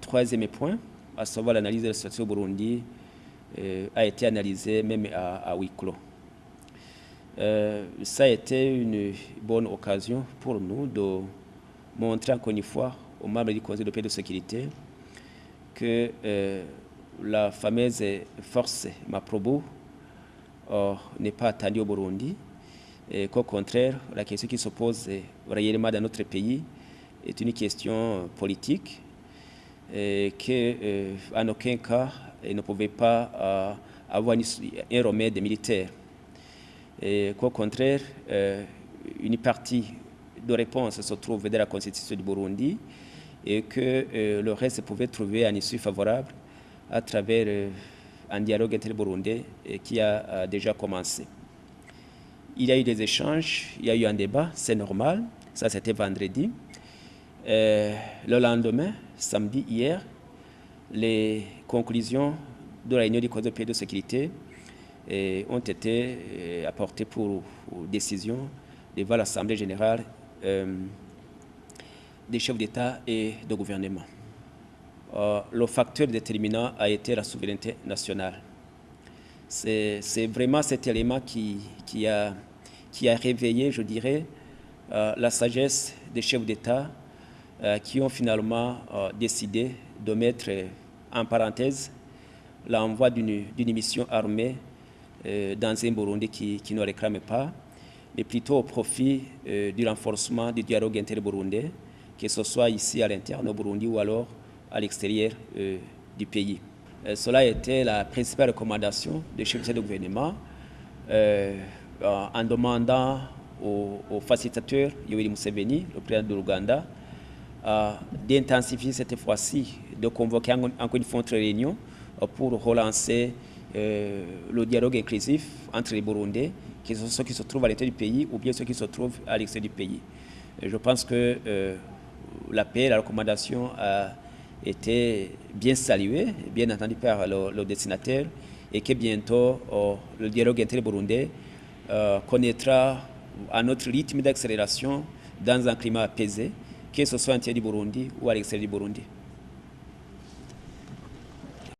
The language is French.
troisième point, à savoir l'analyse de la situation au Burundi, a été analysée même à huis clos. Ça a été une bonne occasion pour nous de montrer encore une fois aux membres du Conseil de paix et de sécurité que la fameuse force Maprobo n'est pas attendue au Burundi, et qu'au contraire, la question qui se pose réellement dans notre pays est une question politique, et qu'en aucun cas, elle ne pouvait pas avoir un remède militaire. Et qu'au contraire, une partie de réponse se trouve dans la Constitution du Burundi et que le reste pouvait trouver un issue favorable à travers un dialogue inter-burundais qui a déjà commencé. Il y a eu des échanges, il y a eu un débat, c'est normal, ça c'était vendredi. Le lendemain, samedi, hier, les conclusions de la réunion du Conseil de paix et de sécurité ont été apportées pour décision devant l'Assemblée générale des chefs d'État et de gouvernement. Le facteur déterminant a été la souveraineté nationale. C'est vraiment cet élément qui a réveillé, je dirais, la sagesse des chefs d'État qui ont finalement décidé de mettre en parenthèse l'envoi d'une mission armée dans un Burundi qui ne réclame pas, mais plutôt au profit du renforcement du dialogue inter-burundais, que ce soit ici à l'interne au Burundi ou alors à l'extérieur du pays. Cela a été la principale recommandation des chefs de gouvernement en demandant au facilitateur Yoweri Museveni, le président de l'Ouganda, d'intensifier cette fois-ci, de convoquer encore une fois une réunion pour relancer le dialogue inclusif entre les Burundais, que ce soit ceux qui se trouvent à l'intérieur du pays ou bien ceux qui se trouvent à l'extérieur du pays. Je pense que l'appel, la recommandation a été bien saluée, bien entendu par le destinataire, et que bientôt le dialogue inter-burundais connaîtra un autre rythme d'accélération dans un climat apaisé, que ce soit à l'intérieur du Burundi ou à l'extérieur du Burundi.